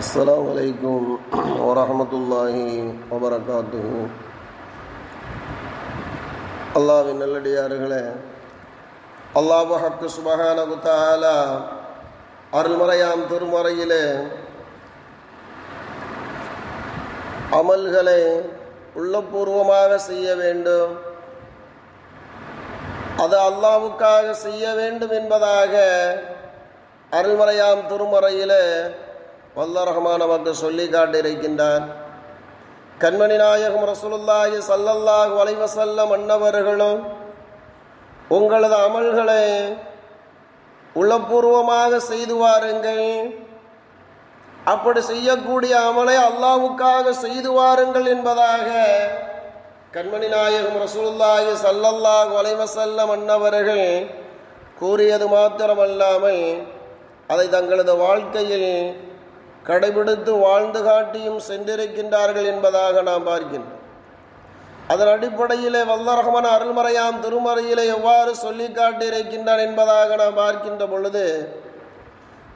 அஸ்ஸலாமு அலைக்கும் வரஹ்மத்துல்லாஹி வபரகாத்துஹு. அல்லாஹ்வின் நல்லடியார்களே, அல்லாஹ் ஹக்கு சுப்ஹானஹு வ தஆலா அருள்மறையாம் திருமறையிலே அமல்களை உள்ளபூர்வமாக செய்ய வேண்டும், அது அல்லாஹ்வுக்காக செய்ய வேண்டும் என்பதாக அருள்மறையாம் திருமறையிலே வல்ல ரஹ்மான் நமக்கு சொல்லி காட்டியிருக்கின்றான். கண்மணி நாயகம் ரசூலுல்லாஹி ஸல்லல்லாஹு அலைஹி வஸல்லம் அன்னவர்களும் உங்களது அமல்களை உள்ளபூர்வமாக செய்து வாருங்கள், அப்படி செய்யக்கூடிய அமலை அல்லாஹ்வுக்காக செய்து வாருங்கள் என்பதாக கண்மணி நாயகம் ரசூலுல்லாஹி ஸல்லல்லாஹு அலைஹி வஸல்லம் அன்னவர்கள் கூறியது மாத்திரமல்லாமல் அதை தங்களது வாழ்க்கையில் கடைபிடித்து வாழ்ந்து காட்டியும் சென்றிருக்கின்றார்கள் என்பதாக நாம் பார்க்கின்றோம். அதன் அடிப்படையிலே வல்ல ரஹ்மான் அருள்மறையாம் திருமறையிலே எவ்வாறு சொல்லி காட்டியிருக்கின்றான் என்பதாக நாம் பார்க்கின்ற பொழுது,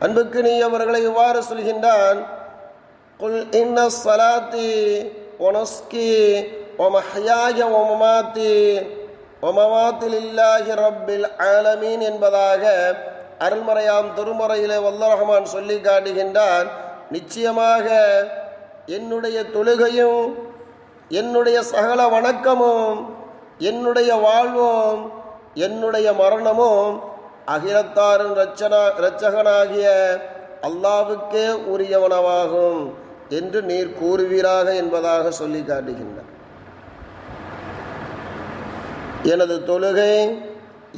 அன்புக்கு நீ அவர்களை எவ்வாறு சொல்கின்றான், குல் இன்ன ஸலாத்தி வ நுஸ்கி வ மஹ்யாய வ மமாத்தி வ மமாத்தி லில்லாஹி ரப்பில் ஆலமீன் என்பதாக அருள்மறையாம் திருமறையிலே வல்ல ரஹ்மான் சொல்லி காட்டுகின்றான். நிச்சயமாக என்னுடைய தொழுகையும் என்னுடைய சகல வணக்கமும் என்னுடைய வாழ்வும் என்னுடைய மரணமும் அகிலத்தாரின் இரட்சகனாகிய அல்லாஹ்வுக்கே உரியவனவாகும் என்று நீர் கூறுவீராக என்பதாக சொல்லி காட்டுகின்றார். எனது தொழுகை,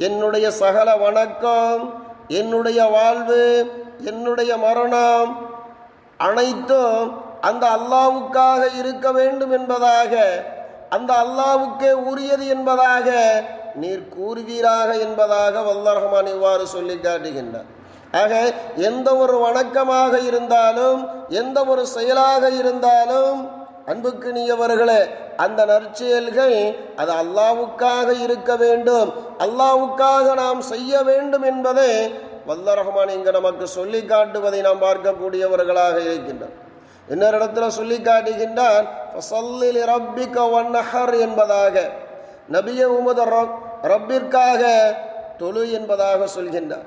என்னுடைய சகல வணக்கம், என்னுடைய வாழ்வு, என்னுடைய மரணம் அனைத்தும் அந்த அல்லாஹ்வுக்காக இருக்க வேண்டும் என்பதாக, அந்த அல்லாஹ்வுக்கே உரியது என்பதாக நீர் கூறுவீராக என்பதாக வல்ல ரஹ்மான் இவ்வாறு சொல்லி காட்டுகின்றார். ஆக எந்த ஒரு வணக்கமாக இருந்தாலும், எந்த ஒரு செயலாக இருந்தாலும் அன்புக்கு நீயவர்களே, அந்த நற்செயல்கள் அது அல்லாஹ்வுக்காக இருக்க வேண்டும், அல்லாஹ்வுக்காக நாம் செய்ய வேண்டும் என்பதை வல்ல ரஹ்மான் இங்கு நமக்கு சொல்லி காட்டுவதை நாம் பார்க்கக்கூடியவர்களாக இருக்கின்றோம். இன்னொரு இடத்துல சொல்லி காட்டுகின்றான், ஃபஸல்லி லிரப்பிக வன்ஹர் என்பதாக, நபியே உமது ரப்பிற்காக தொழு என்பதாக சொல்கின்றார்.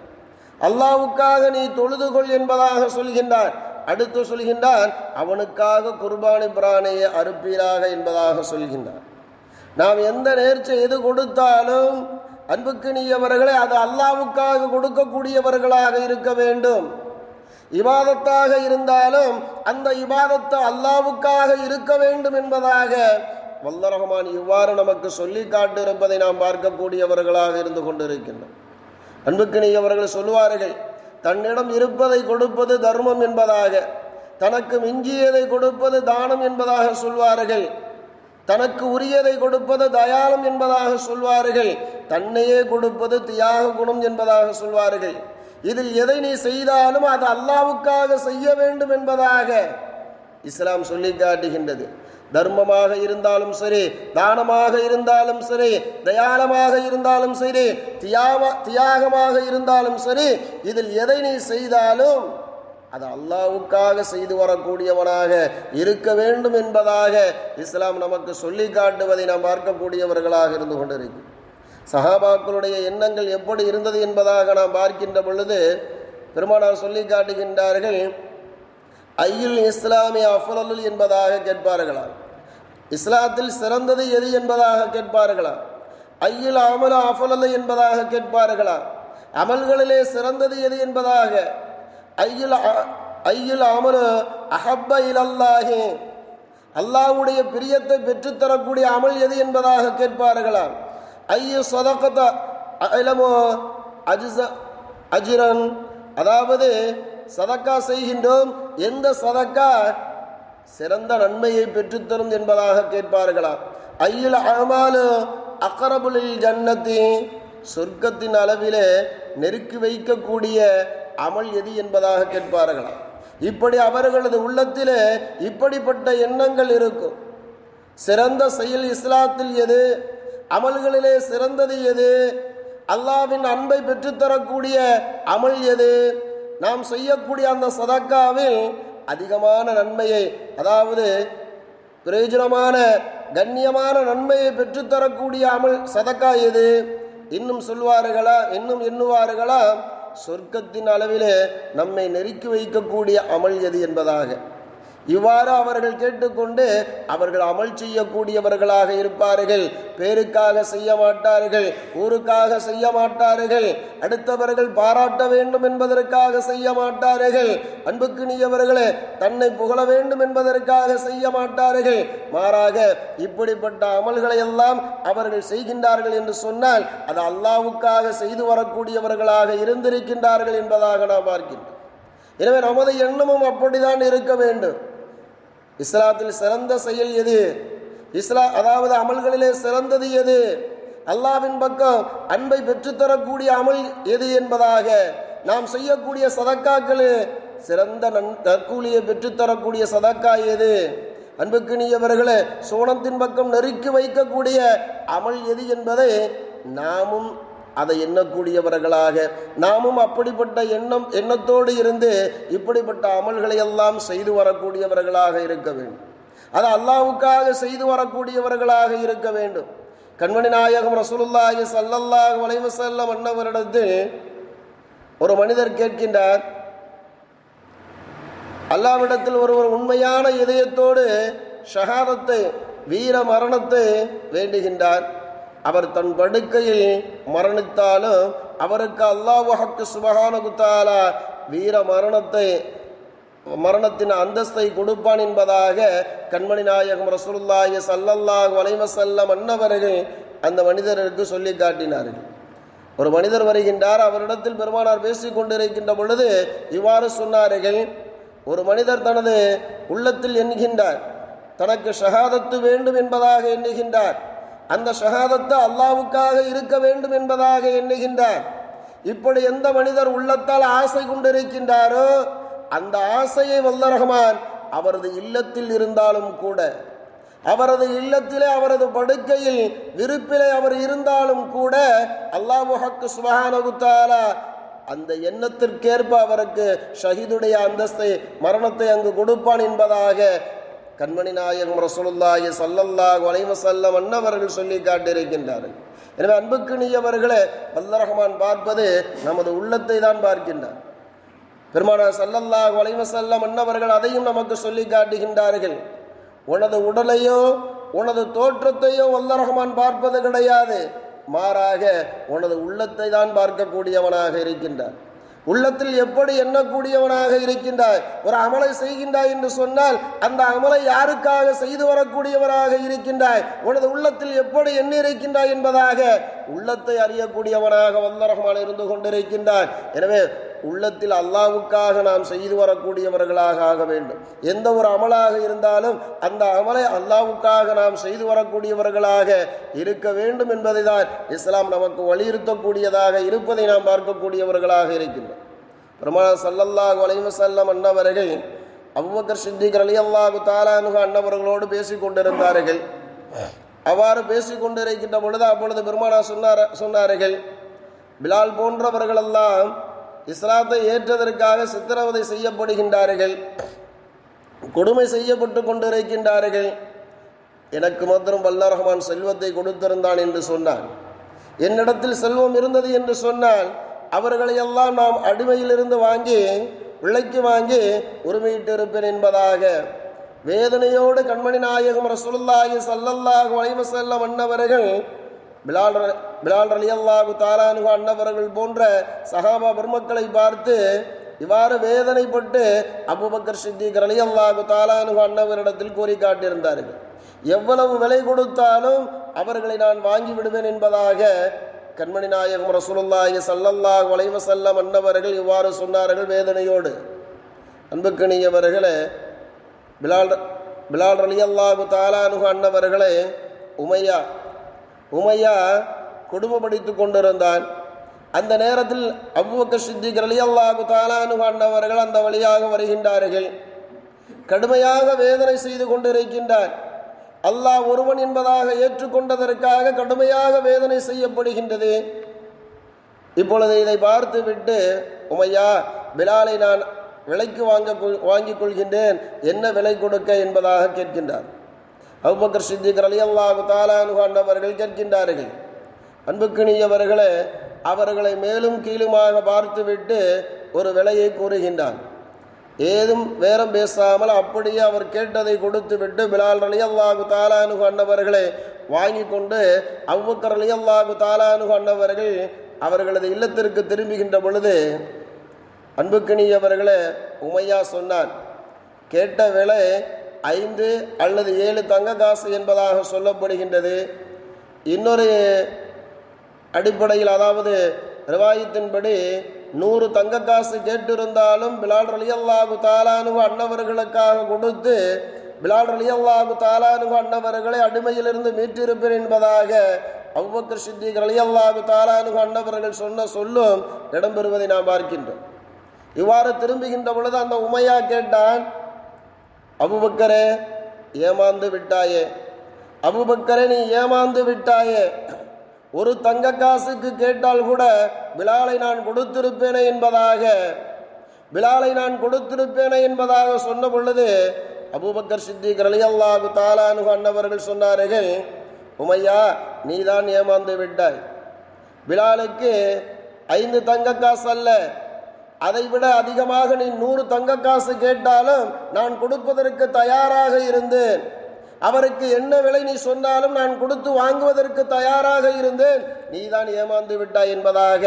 அல்லாஹ்வுக்காக நீ தொழுது கொள் என்பதாக சொல்கின்றார். அடுத்து சொல்கின்றான், அவனுக்காக குர்பானி பிராணியை அறுப்பீராக என்பதாக சொல்கின்றார். நாம் எந்த நேர்ச்சை எது கொடுத்தாலும் அன்புக்கு நீயவர்களே, அது அல்லாஹ்வுக்காக கொடுக்கக்கூடியவர்களாக இருக்க வேண்டும். இபாதத்தாக இருந்தாலும் அந்த இபாதத்து அல்லாஹ்வுக்காக இருக்க வேண்டும் என்பதாக வல்ல ரஹ்மான் இவ்வாறு நமக்கு சொல்லி காட்டியிருப்பதை நாம் பார்க்கக்கூடியவர்களாக இருந்து கொண்டிருக்கின்றோம். அன்புக்கு நீயவர்கள் சொல்வார்கள், தன்னிடம் இருப்பதை கொடுப்பது தர்மம் என்பதாக, தனக்கு மிஞ்சியதை கொடுப்பது தானம் என்பதாக சொல்வார்கள், தனக்கு உரியதை கொடுப்பது தயாளம் என்பதாக சொல்வார்கள், தன்னையே கொடுப்பது தியாக குணம் என்பதாக சொல்வார்கள். இதில் எதை நீ செய்தாலும் அது அல்லாஹ்வுக்காக செய்ய வேண்டும் என்பதாக இஸ்லாம் சொல்லி காட்டுகின்றது. தர்மமாக இருந்தாலும் சரி, தானமாக இருந்தாலும் சரி, தயாளமாக இருந்தாலும் சரி, தியாகமாக இருந்தாலும் சரி, இதில் எதை நீ செய்தாலும் அது அல்லாஹ்வுக்காக செய்து வரக்கூடியவனாக இருக்க வேண்டும் என்பதாக இஸ்லாம் நமக்கு சொல்லி காட்டுவதை நாம் பார்க்கக்கூடியவர்களாக இருந்து கொண்டிருக்கிறோம். சஹாபாக்களுடைய எண்ணங்கள் எப்படி இருந்தது என்பதாக நாம் பார்க்கின்ற பொழுது பெருமானார் சொல்லி காட்டுகின்றார்கள், ஐயுல் இஸ்லாமிய அஃலலுல் என்பதாக கேட்பார்களாம். இஸ்லாத்தில் சிறந்தது எது என்பதாக கேட்பார்களாம். ஐயுல் அமல அஃலலு என்பதாக கேட்பார்களாம். அமல்களிலே சிறந்தது எது என்பதாக, ஐயுல் அமலு அஹப்ப இலல்லாஹி, அல்லாஹ்வுடைய பிரியத்தை பெற்றுத்தரக்கூடிய அமல் எது என்பதாக கேட்பார்களாம். ஐயு சதகத அலமு அஜ்ரன், அதாவது சதக்கா செய்கின்றோம், எந்த சதக்கா சிறந்த நன்மையை பெற்றுத்தரும் என்பதாக கேட்பார்களாம். ஐயுல் அமாலு அக்ரபுலில் ஜன்னத்தி, சொர்க்கத்தின் அளவிலே நெருக்கி வைக்கக்கூடிய அமல் எது என்பதாக கேட்பார்களாம். இப்படி அவர்களது உள்ளத்திலே இப்படிப்பட்ட எண்ணங்கள் இருக்கும். சிறந்த செயல் இஸ்லாத்தில் எது, அமல்களிலே சிறந்தது எது, அல்லாஹ்வின் அன்பை பெற்றுத்தரக்கூடிய அமல் எது, நாம் செய்யக்கூடிய அந்த சதக்காவில் அதிகமான நன்மையை, அதாவது பிரயோஜனமான கண்ணியமான நன்மையை பெற்றுத்தரக்கூடிய அமல் சதக்கா எது? இன்னும் சொல்வார்களா, இன்னும் எண்ணுவார்களா, சொர்க்கத்தின் அளவிலே நம்மை நெருக்கி வைக்கக்கூடிய அமல் எது என்பதாக. இவ்வாறு அவர்கள் கேட்டுக்கொண்டு அவர்கள் அமல் செய்யக்கூடியவர்களாக இருப்பார்கள். பேருக்காக செய்ய மாட்டார்கள், ஊருக்காக செய்ய மாட்டார்கள், அடுத்தவர்கள் பாராட்ட வேண்டும் என்பதற்காக செய்ய மாட்டார்கள், அன்புக்குரியவர்களே தன்னை புகழ வேண்டும் என்பதற்காக செய்ய மாட்டார்கள். மாறாக இப்படிப்பட்ட அமல்களை எல்லாம் அவர்கள் செய்கின்றார்கள் என்று சொன்னால் அது அல்லாஹ்வுக்காக செய்து வரக்கூடியவர்களாக இருந்திருக்கின்றார்கள் என்பதாக நாம் பார்க்கின்றோம். எனவே நமது எண்ணமும் அப்படித்தான் இருக்க வேண்டும். இஸ்லாத்தில் சிறந்த செயல் எது? அதாவது அமல்களிலே சிறந்தது எது? அல்லாஹ்வின் பக்கம் அன்பை பெற்றுத்தரக்கூடிய அமல் எது என்பதாக நாம் செய்யக்கூடிய சதக்காக்களே சிறந்த நற்கூலியை பெற்றுத்தரக்கூடிய சதக்கா எது? அன்புக்குரியவர்களே சோனத்தின் பக்கம் நெருக்கி வைக்கக்கூடிய அமல் எது என்பதை நாமும் அதை எண்ணக்கூடியவர்களாக, நாமும் அப்படிப்பட்ட எண்ணத்தோடு இருந்து இப்படிப்பட்ட அமல்களை எல்லாம் செய்து வரக்கூடியவர்களாக இருக்க வேண்டும். அது அல்லாஹ்வுக்காக செய்து வரக்கூடியவர்களாக இருக்க வேண்டும். கண்மணி நாயகம் ரசூலுல்லாஹி ஸல்லல்லாஹு அலைஹி வஸல்லம் அன்னவரிடத்தில் ஒரு மனிதர் கேட்கின்றார், அல்லாஹ்விடத்தில் ஒருவர் உண்மையான இதயத்தோடு ஷஹாதத்தை, வீர மரணத்தை வேண்டுகின்றார். அவர் தன் படுக்கையில் மரணித்தாலும் அவருக்கு அல்லாஹ் சுப்ஹானஹு தஆலா வீர மரணத்தின் அந்தஸ்தை கொடுப்பான் என்பதாக கண்மணி நாயகம் ரசூலுல்லாஹி ஸல்லல்லாஹு அலைஹி வஸல்லம் அன்னவர்கள் அந்த மனிதருக்கு சொல்லி காட்டினார்கள். ஒரு மனிதர் வருகின்றார், அவரிடத்தில் பெருமானார் பேசிக் கொண்டிருக்கின்ற பொழுது இவ்வாறு சொன்னார்கள். ஒரு மனிதர் தனது உள்ளத்தில் எண்ணுகின்றார், தனக்கு ஷஹாதத்து வேண்டும் என்பதாக எண்ணுகின்றார், அந்த ஷஹாதத்து அல்லாஹ்வுக்காக இருக்க வேண்டும் என்பதாக எண்ணுகின்றார். இப்படி எந்த மனிதர் உள்ளத்தால் ஆசை கொண்டிருக்கின்றாரோ அந்த ஆசையை வல்ல ரஹ்மான் அவரது இல்லத்தில் இருந்தாலும் கூட, அவரது இல்லத்திலே அவரது படுக்கையில் விருப்பிலே அவர் இருந்தாலும் கூட அல்லாஹ் சுப்ஹானஹு தஆலா அந்த எண்ணத்திற்கேற்ப அவருக்கு ஷஹீதுடைய அந்தஸ்தை, மரணத்தை அங்கு கொடுப்பான் என்பதாக கண்மணி நாயகம் ரசூலுல்லாஹி ஸல்லல்லாஹு அலைஹி வஸல்லம் அன்னவர்கள் சொல்லி காட்டியிருக்கின்றார்கள். எனவே அன்புக்குரியவர்களே, வல்ல ரஹ்மான் பார்ப்பது நமது உள்ளத்தை தான் பார்க்கின்றார். பெருமானார் ஸல்லல்லாஹு அலைஹி வஸல்லம் அன்னவர்கள் அதையும் நமக்கு சொல்லி காட்டுகின்றார்கள். உனது உடலையோ உனது தோற்றத்தையோ வல்ல ரஹ்மான் பார்ப்பது கிடையாது, மாறாக உனது உள்ளத்தை தான் பார்க்கக்கூடியவனாக இருக்கின்றார். உள்ளத்தில் எப்படி எண்ணக்கூடியவனாக இருக்கின்றாய். ஒரு அமலை செய்கின்றாய் என்று சொன்னால் அந்த அமலை யாருக்காக செய்து வரக்கூடியவனாக இருக்கின்றாய், உனது உள்ளத்தில் எப்படி எண்ணி இருக்கின்றாய் என்பதாக உள்ளத்தை அறியக்கூடியவனாக வல்ல ரஹ்மான் இருந்து கொண்டிருக்கின்றான். எனவே உள்ளத்தில் அல்லாஹ்வுக்காக நாம் செய்து வரக்கூடியவர்களாக ஆக வேண்டும். எந்த ஒரு அமலாக இருந்தாலும் அந்த அமலை அல்லாஹ்வுக்காக நாம் செய்து வரக்கூடியவர்களாக இருக்க வேண்டும் என்பதை தான் இஸ்லாம் நமக்கு வலியுறுத்தக்கூடியதாக இருப்பதை நாம் பார்க்கக்கூடியவர்களாக இருக்கின்றோம். பெருமானார் ஸல்லல்லாஹு அலைஹி வஸல்லம் அன்னவர்கள் அபூபக்கர் சித்திக் ரலியல்லாஹு தஆலா அன்ஹு அன்னவர்களோடு பேசிக் கொண்டிருந்தார்கள். அவ்வாறு பேசிக் கொண்டிருக்கின்ற பொழுது அப்பொழுது பெருமானார் சொன்னார்கள், பிலால் போன்றவர்களெல்லாம் இஸ்லாத்தை ஏற்றதற்காக சித்திரவதை செய்யப்படுகின்றார்கள், கொடுமை செய்யப்பட்டு கொண்டிருக்கின்றார்கள். எனக்கு மாத்திரம் வல்ல ரஹ்மான் செல்வத்தை கொடுத்திருந்தான் என்று சொன்னான், என்னிடத்தில் செல்வம் இருந்தது என்று சொன்னால் அவர்களையெல்லாம் நாம் அடிமையிலிருந்து வாங்கி விலைக்கு வாங்கி உரிமையிட்டு இருப்பேன் என்பதாக வேதனையோடு கண்மணி நாயகம் ரசூலுல்லாஹி ஸல்லல்லாஹு அலைஹி வஸல்லம் அன்னவர்கள் பிலால் ரலியல்லாஹு தஆலா அன்ஹு அன்னவர்கள் போன்ற சஹாபா பெருமக்களை பார்த்து இவ்வாறு வேதனைப்பட்டு அபூபக்கர் சித்திக் ரலியல்லாஹு தஆலா அன்ஹு அன்னவரிடத்தில் கோரி காட்டியிருந்தார்கள். எவ்வளவு விலை கொடுத்தாலும் அவர்களை நான் வாங்கி விடுவேன் என்பதாக கண்மணி நாயகம் ரசூலுல்லாஹி ஸல்லல்லாஹு அலைஹி வஸல்லம் அன்னவர்கள் இவ்வாறு சொன்னார்கள் வேதனையோடு. அன்புக்கினியவர்களே, பிலால் ரலியல்லாஹு தஆலா அன்ஹு அன்னவர்களே உமையா கொடுமைப்படுத்தி கொண்டிருந்தான். அந்த நேரத்தில் அபூபக்கர் சித்திக் ரலியல்லாஹு தஆலா அன்ஹு அன்னவர்கள் அந்த வழியாக வருகின்றார்கள். கடுமையாக வேதனை செய்து கொண்டிருக்கின்றார். அல்லாஹ் ஒருவன் என்பதாக ஏற்றுக்கொண்டதற்காக கடுமையாக வேதனை செய்யப்படுகின்றது. இப்பொழுது இதை பார்த்து விட்டு உமையா, பிலாலை நான் விலைக்கு வாங்கிக் கொள்கின்றேன், என்ன விலை கொடுக்க என்பதாக கேட்கின்றார். அபூபக்கர் சித்திக் ரலியல்லாஹு தஆலா அன்ஹு அன்னவர்கள் கேட்கின்றார்கள். அன்புக்கினியவர்களே, அவர்களை மேலும் கீழுமாக பார்த்துவிட்டு ஒரு விலையை கூறுகின்றான். ஏதும் வேறம் பேசாமல் அப்படியே அவர் கேட்டதை கொடுத்து விட்டு பிலால் ரலியல்லாஹு தஆலா அன்ஹு அன்னவர்களை வாங்கி கொண்டு அபூபக்கர் ரலியல்லாஹு தஆலா அன்ஹு அன்னவர்கள் அவர்களது இல்லத்திற்கு திரும்புகின்ற பொழுது, அன்புக்கினியவர்களே, உமையா சொன்னான், கேட்ட விலை 5 அல்லது 7 தங்க காசு என்பதாக சொல்லப்படுகின்றது. இன்னொரு அடிப்படையில், அதாவது ரிவாயத்தின்படி 100 தங்க காசு கேட்டிருந்தாலும் பிலால் ரலியல்லாஹு தஆலா அன்ஹு அன்னவர்களுக்காக கொடுத்து பிலால் ரலியல்லாஹு தஆலா அன்ஹு அன்னவர்களை அடிமையிலிருந்து மீட்டிருப்பேன் என்பதாக அபூபக்கர் சித்திக் ரலியல்லாஹு தஆலா அன்ஹு அன்னவர்கள் சொன்ன சொல்லும் இடம்பெறுவதை நாம் பார்க்கின்றோம். இவ்வாறு திரும்புகின்ற பொழுது அந்த உமையா கேட்டான், அபூபக்கரே ஏமாந்து விட்டாயே, அபூபக்கரே நீ ஏமாந்து விட்டாயே, ஒரு தங்க காசுக்கு கேட்டால் கூட பிலாலை நான் கொடுத்திருப்பேனே என்பதாக சொன்ன பொழுது அபூபக்கர் சித்திக் ரலியல்லாஹு தஆலா அன்ஹு அன்னவர்கள் சொன்னார்கள், உமையா நீதான் ஏமாந்து விட்டாய். பிலாலுக்கு 5 தங்க காசு அல்ல, அதைவிட அதிகமாக நீ 100 தங்க காசு கேட்டாலும் நான் கொடுப்பதற்கு தயாராக இருந்தேன். அவருக்கு என்ன விலை நீ சொன்னாலும் நான் கொடுத்து வாங்குவதற்கு தயாராக இருந்தேன். நீதான் ஏமாந்து விட்டாய் என்பதாக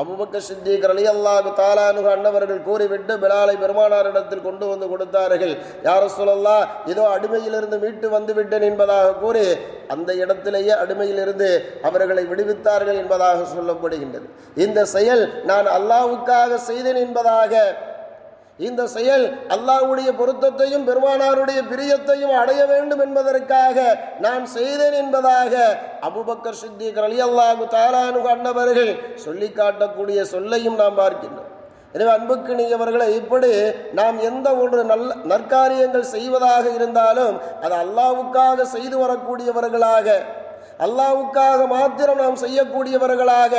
அபூபக்கர் சித்திக் ரலியல்லாஹு தஆலா அன்ஹு அன்னவர்கள் கூறிவிட்டு பிலாலை பெருமானாரிடத்தில் கொண்டு வந்து கொடுத்தார்கள். யா ரசூலல்லாஹ், இதோ அடிமையிலிருந்து மீட்டு வந்து விட்டேன் என்பதாக கூறி அந்த இடத்திலேயே அடிமையிலிருந்து அவர்களை விடுவித்தார்கள் என்பதாக சொல்லப்படுகின்றது. இந்த செயல் நான் அல்லாஹ்வுக்காக செய்தேன் என்பதாக, இந்த செயல் அல்லாஹ்வுடைய பொருத்தத்தையும் பெருமானாருடைய பிரியத்தையும் அடைய வேண்டும் என்பதற்காக நான் செய்தேன் என்பதாக அபூபக்கர் சித்திக் ரலியல்லாஹு தஆலா அன்ஹு அன்னவர்கள் சொல்லி காட்டக்கூடிய சொல்லையும் நாம் பார்க்கின்றோம். எனவே அன்புக்கினியவர்களை, இப்படி நாம் எந்த ஒரு நற்காரியங்கள் செய்வதாக இருந்தாலும் அது அல்லாஹ்வுக்காக செய்து வரக்கூடியவர்களாக, அல்லாஹ்வுக்காக மாத்திரம் நாம் செய்யக்கூடியவர்களாக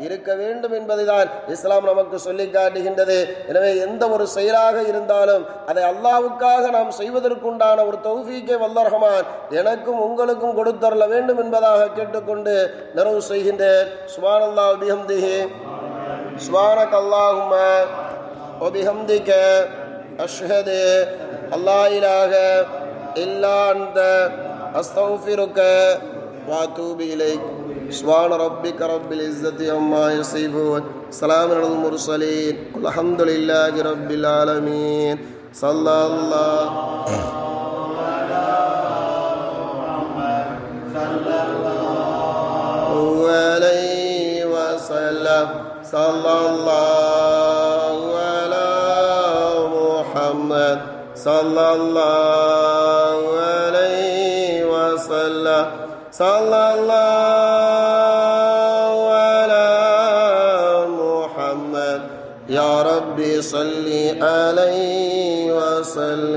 இருக்க வேண்டும் என்பதை தான் இஸ்லாம் நமக்கு சொல்லி காட்டுகின்றது. எனவே எந்த ஒரு செயலாக இருந்தாலும் அதை அல்லாஹ்வுக்காக நாம் செய்வதற்குண்டான ஒரு தௌஃபீக்கை வல்ல ரஹ்மான் எனக்கும் உங்களுக்கும் கொடுத்தருள வேண்டும் என்பதாக கேட்டுக்கொண்டு நிறைவு செய்கின்றேன். சுப்ஹானல்லாஹி பிஹம்திஹி, சுப்ஹானக்கல்லாஹும்ம வ பிஹம்திக, அஷ்ஹது அல்லா இலாஹ இல்லா அன்த, அஸ்தக்ஃபிருக واتوب اليك. سبحان ربك رب العزة عما يصفون، سلام على المرسلين، والحمد لله رب العالمين. صلى الله عليه وسلم. صلى الله على محمد صلى الله عليه وسلم. صلى الله على محمد. يا ربي صل عليه وسلم.